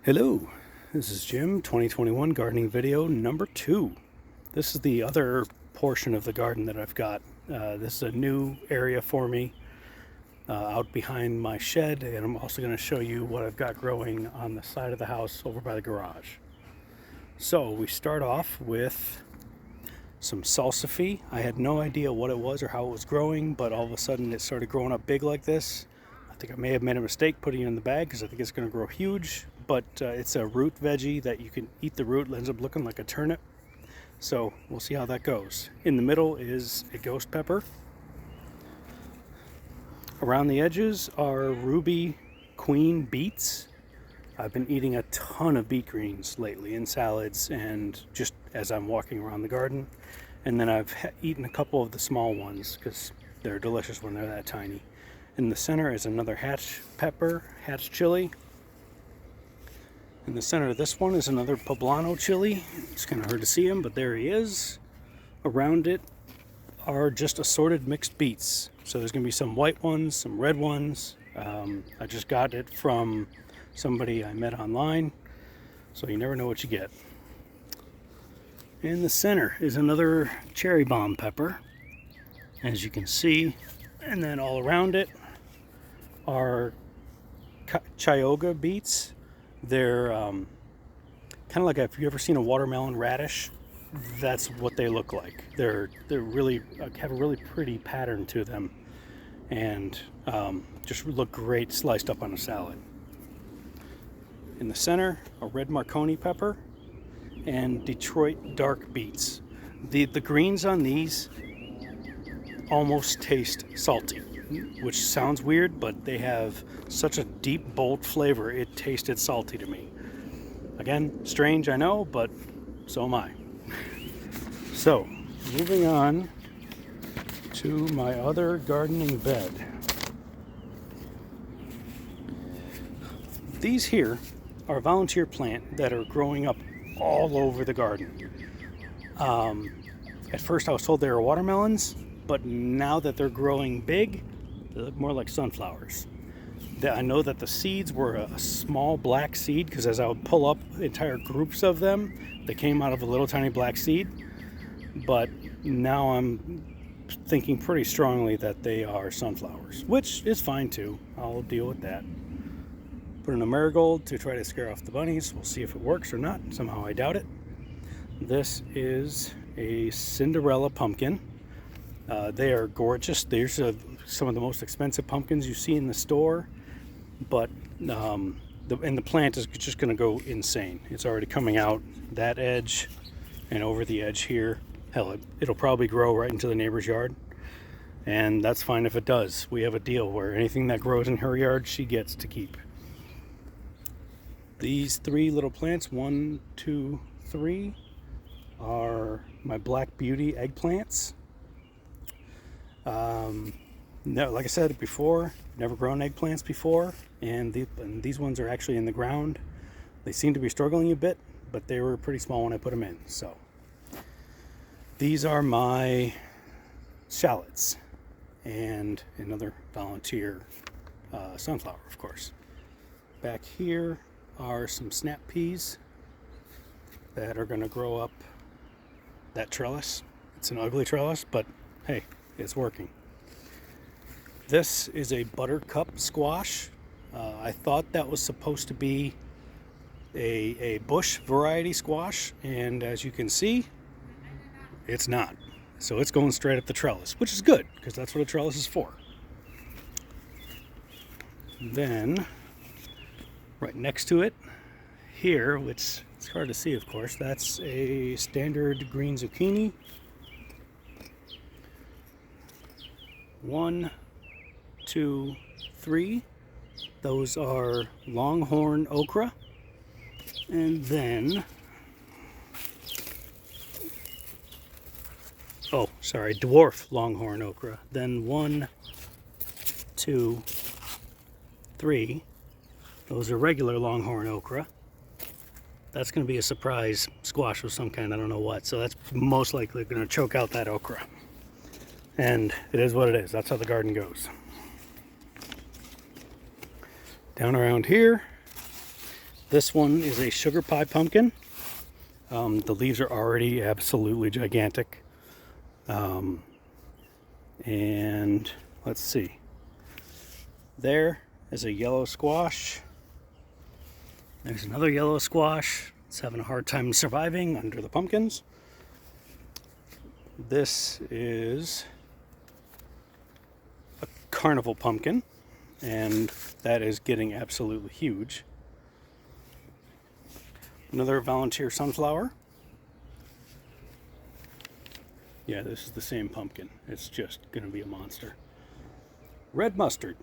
Hello, this is Jim, 2021 gardening video number 2. This is the other portion of the garden that I've got. This is a new area for me out behind my shed, and I'm also going to show you what I've got growing on the side of the house over by the garage. So we start off with some salsify. I had no idea what it was or how it was growing, but all of a sudden it started growing up big like this. I think I may have made a mistake putting it in the bag because I think it's going to grow huge, but it's a root veggie that you can eat the root. It ends up looking like a turnip. So we'll see how that goes. In the middle is a ghost pepper. Around the edges are ruby queen beets. I've been eating a ton of beet greens lately in salads and just as I'm walking around the garden. And then I've eaten a couple of the small ones because they're delicious when they're that tiny. In the center is another hatch pepper, hatch chili. In the center of this one is another poblano chili. It's kind of hard to see him, but there he is. Around it are just assorted mixed beets. So there's going to be some white ones, some red ones. I just got it from somebody I met online, so you never know what you get. In the center is another cherry bomb pepper, as you can see, and then all around it are chayoga beets. They're kind of like, if you ever seen a watermelon radish, that's what they look like. They're really have a really pretty pattern to them, and just look great sliced up on a salad. In the center, a red Marconi pepper and Detroit dark beets. The greens on these almost taste salty, which sounds weird, but they have such a deep, bold flavor, it tasted salty to me. Again, strange, I know, but so am I. So, moving on to my other gardening bed. These here are a volunteer plant that are growing up all over the garden. At first I was told they were watermelons, but now that they're growing big, they look more like sunflowers. I know that the seeds were a small black seed because as I would pull up entire groups of them, they came out of a little tiny black seed. But now I'm thinking pretty strongly that they are sunflowers, which is fine too. I'll deal with that. Put in a marigold to try to scare off the bunnies. We'll see if it works or not. Somehow I doubt it. This is a Cinderella pumpkin. They are gorgeous. These are some of the most expensive pumpkins you see in the store, but the plant is just going to go insane. It's already coming out that edge and over the edge here. Hell, it'll probably grow right into the neighbor's yard, and that's fine if it does. We have a deal where anything that grows in her yard, she gets to keep. These 3 little plants, 1, 2, 3, are my Black Beauty eggplants. No, like I said before, never grown eggplants before, and these ones are actually in the ground. They seem to be struggling a bit, but they were pretty small when I put them in. So these are my shallots and another volunteer sunflower, of course. Back here are some snap peas that are going to grow up that trellis. It's an ugly trellis, but hey, it's working. This is a buttercup squash. I thought that was supposed to be a bush variety squash, and as you can see, it's not. So it's going straight up the trellis, which is good because that's what a trellis is for. Then right next to it here, which it's hard to see, of course, that's a standard green zucchini. 1, 2, 3. Those are longhorn okra. And then, dwarf longhorn okra. Then 1, 2, 3. Those are regular longhorn okra. That's going to be a surprise squash of some kind, I don't know what. So that's most likely going to choke out that okra. And it is what it is. That's how the garden goes. Down around here, This one is a sugar pie pumpkin. The leaves are already absolutely gigantic. And let's see. There is a yellow squash. There's another yellow squash. It's having a hard time surviving under the pumpkins. This is a carnival pumpkin, and that is getting absolutely huge. Another volunteer sunflower. Yeah, this is the same pumpkin. It's just going to be a monster. Red mustard.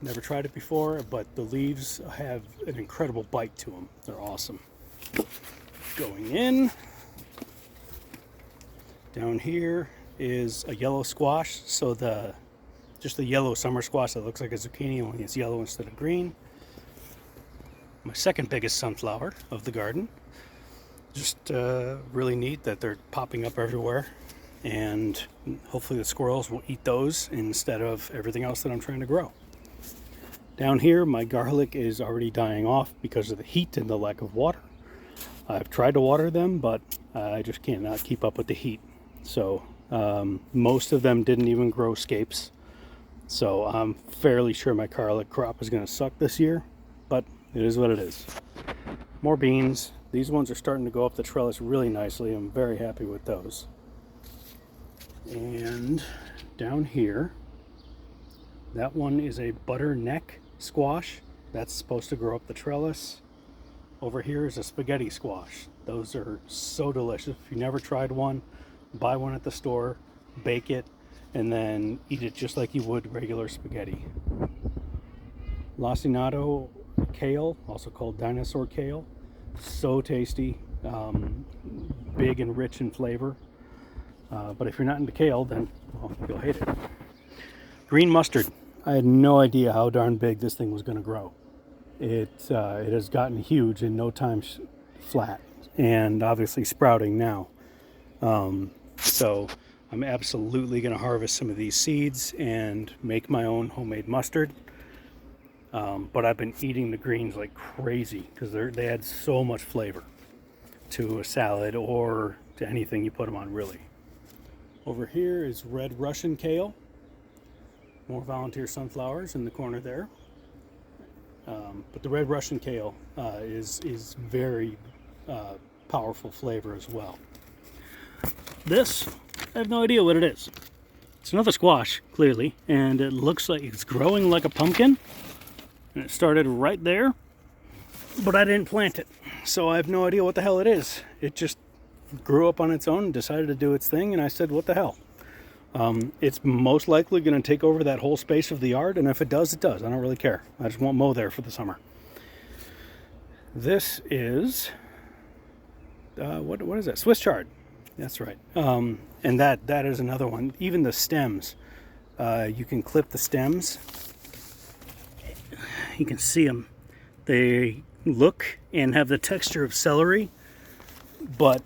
Never tried it before, but the leaves have an incredible bite to them. They're awesome. Going in. Down here is a yellow squash. So just the yellow summer squash that looks like a zucchini, only it's yellow instead of green. My second biggest sunflower of the garden. Just really neat that they're popping up everywhere, and hopefully the squirrels will eat those instead of everything else that I'm trying to grow. Down here, my garlic is already dying off because of the heat and the lack of water. I've tried to water them, but I just cannot keep up with the heat. So most of them didn't even grow scapes. So I'm fairly sure my garlic crop is going to suck this year, but it is what it is. More beans. These ones are starting to go up the trellis really nicely. I'm very happy with those. And down here, that one is a butternut squash. That's supposed to grow up the trellis. Over here is a spaghetti squash. Those are so delicious. If you never tried one, buy one at the store, bake it, and then eat it just like you would regular spaghetti. Lacinato kale, also called dinosaur kale. So tasty, big and rich in flavor. But if you're not into kale, then well, you'll hate it. Green mustard. I had no idea how darn big this thing was going to grow. It has gotten huge in no time flat, and obviously sprouting now. So I'm absolutely going to harvest some of these seeds and make my own homemade mustard. But I've been eating the greens like crazy because they add so much flavor to a salad or to anything you put them on, really. Over here is red Russian kale. More volunteer sunflowers in the corner there. But the red Russian kale is very powerful flavor as well. This, I have no idea what it is. It's another squash, clearly, and it looks like it's growing like a pumpkin. And it started right there, but I didn't plant it. So I have no idea what the hell it is. It just grew up on its own and decided to do its thing, and I said, what the hell? It's most likely going to take over that whole space of the yard, and if it does, it does. I don't really care. I just won't mow there for the summer. This is, what is that? Swiss chard. That's right. And that is another one. Even the stems, you can clip the stems. You can see them. They look and have the texture of celery, but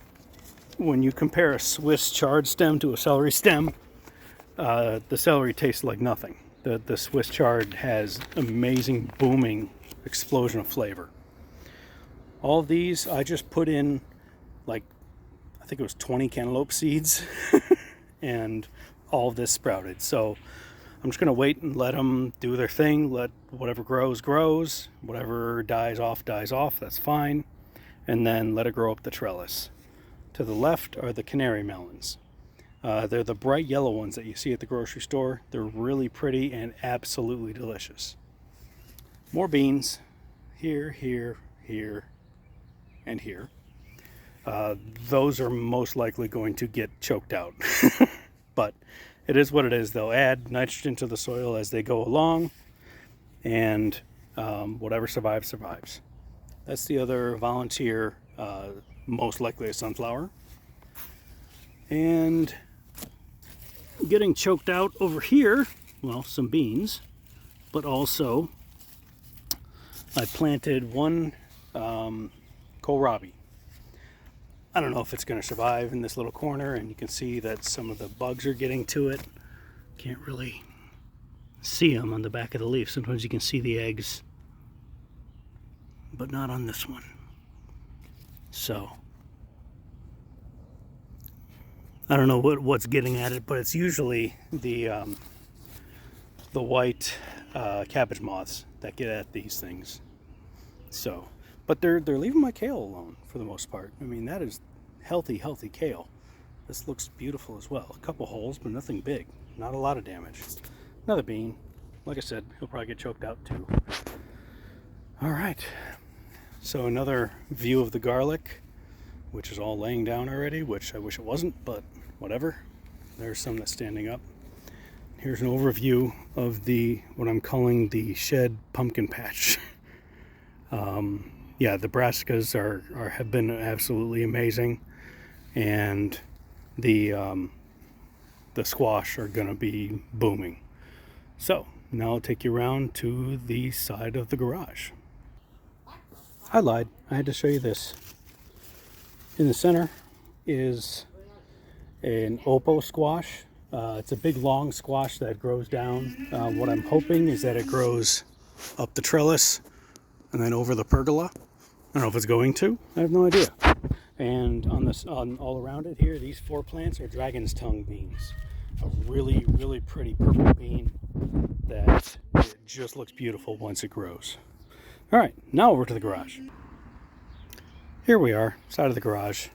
when you compare a Swiss chard stem to a celery stem, the celery tastes like nothing. The Swiss chard has amazing booming explosion of flavor. All of these I just put in, like, I think it was 20 cantaloupe seeds and all of this sprouted. So I'm just going to wait and let them do their thing. Let whatever grows, grows. Whatever dies off, that's fine. And then let it grow up the trellis. To the left are the canary melons. They're the bright yellow ones that you see at the grocery store. They're really pretty and absolutely delicious. More beans. Here, here, here, and here. Those are most likely going to get choked out. But it is what it is. They'll add nitrogen to the soil as they go along, and whatever survives, survives. That's the other volunteer, most likely a sunflower. And getting choked out over here, well, some beans, but also I planted one kohlrabi. I don't know if it's going to survive in this little corner, and you can see that some of the bugs are getting to it. Can't really see them on the back of the leaf. Sometimes you can see the eggs but not on this one. So I don't know what's getting at it, but it's usually the white cabbage moths that get at these things. So, but they're leaving my kale alone for the most part. I mean, that is healthy kale. This looks beautiful as well. A couple holes, but nothing big. Not a lot of damage. Another bean. Like I said, he'll probably get choked out too. All right. So another view of the garlic, which is all laying down already, which I wish it wasn't, but whatever. There's some that's standing up. Here's an overview of what I'm calling the shed pumpkin patch. Yeah, the brassicas have been absolutely amazing, and the squash are gonna be booming. So now I'll take you around to the side of the garage. I lied. I had to show you this. In the center is an oppo squash. It's a big long squash that grows down. What I'm hoping is that it grows up the trellis and then over the pergola. I don't know if it's going to. I have no idea. And on all around it here, these 4 plants are dragon's tongue beans. A really, really pretty purple bean that it just looks beautiful once it grows. All right, now over to the garage. Here we are, side of the garage.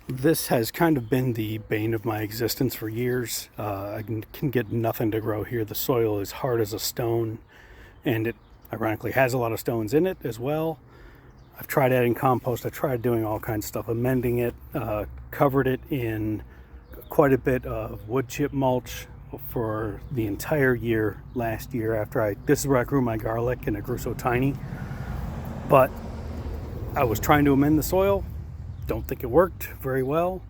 This has kind of been the bane of my existence for years. I can get nothing to grow here. The soil is hard as a stone, and it ironically has a lot of stones in it as well. I've tried adding compost. I tried doing all kinds of stuff, amending it, covered it in quite a bit of wood chip mulch for the entire year last year. This is where I grew my garlic, and it grew so tiny. But I was trying to amend the soil. Don't think it worked very well,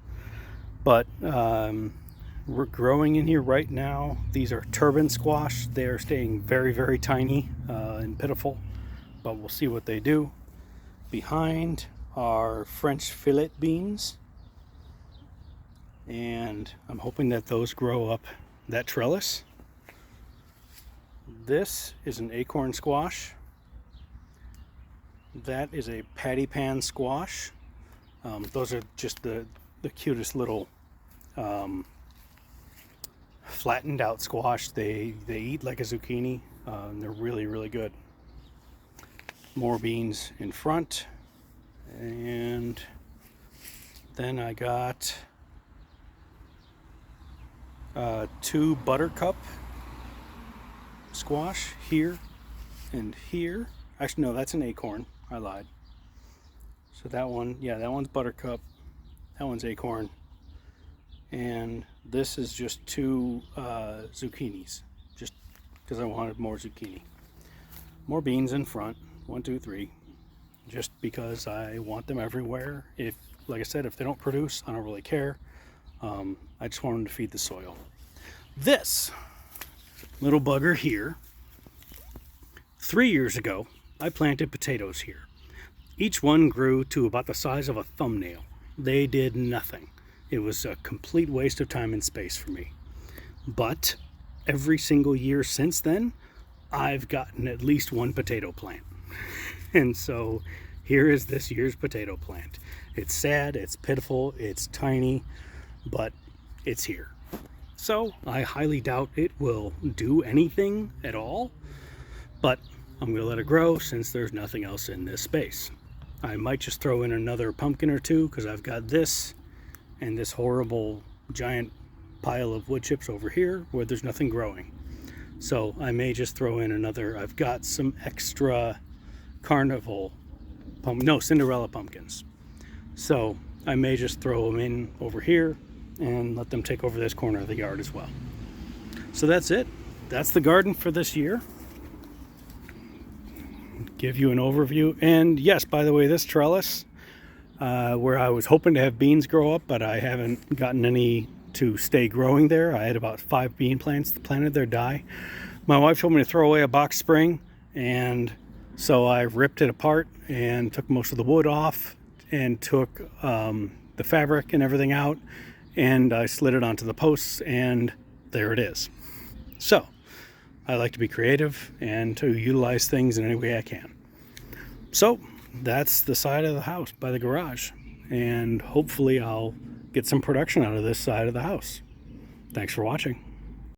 but we're growing in here right now. These are turban squash. They're staying very, very tiny and pitiful, but we'll see what they do. Behind are French fillet beans, and I'm hoping that those grow up that trellis. This is an acorn squash. That is a patty pan squash. Those are just the cutest little flattened out squash. They eat like a zucchini. And they're really, really good. More beans in front, and then I got 2 buttercup squash here and here. Actually, no, that's an acorn. I lied. So that one, yeah, that one's buttercup. That one's acorn. And this is just 2 zucchinis, just because I wanted more zucchini. More beans in front. 1, 2, 3. Just because I want them everywhere. Like I said, if they don't produce, I don't really care. I just want them to feed the soil. This little bugger here, 3 years ago, I planted potatoes here. Each one grew to about the size of a thumbnail. They did nothing. It was a complete waste of time and space for me. But every single year since then, I've gotten at least 1 potato plant. And so here is this year's potato plant. It's sad, it's pitiful, it's tiny, but it's here. So I highly doubt it will do anything at all, but I'm gonna let it grow since there's nothing else in this space. I might just throw in another pumpkin or 2 because I've got this and this horrible giant pile of wood chips over here where there's nothing growing. So I may just throw in another. I've got some extra Cinderella pumpkins. So I may just throw them in over here and let them take over this corner of the yard as well. So that's it. That's the garden for this year. Give you an overview. And yes, by the way, this trellis, where I was hoping to have beans grow up, but I haven't gotten any to stay growing there. I had about 5 bean plants planted there die. My wife told me to throw away a box spring, and so I ripped it apart and took most of the wood off and took the fabric and everything out, and I slid it onto the posts, and there it is. So I like to be creative and to utilize things in any way I can. So that's the side of the house by the garage. And hopefully I'll get some production out of this side of the house. Thanks for watching.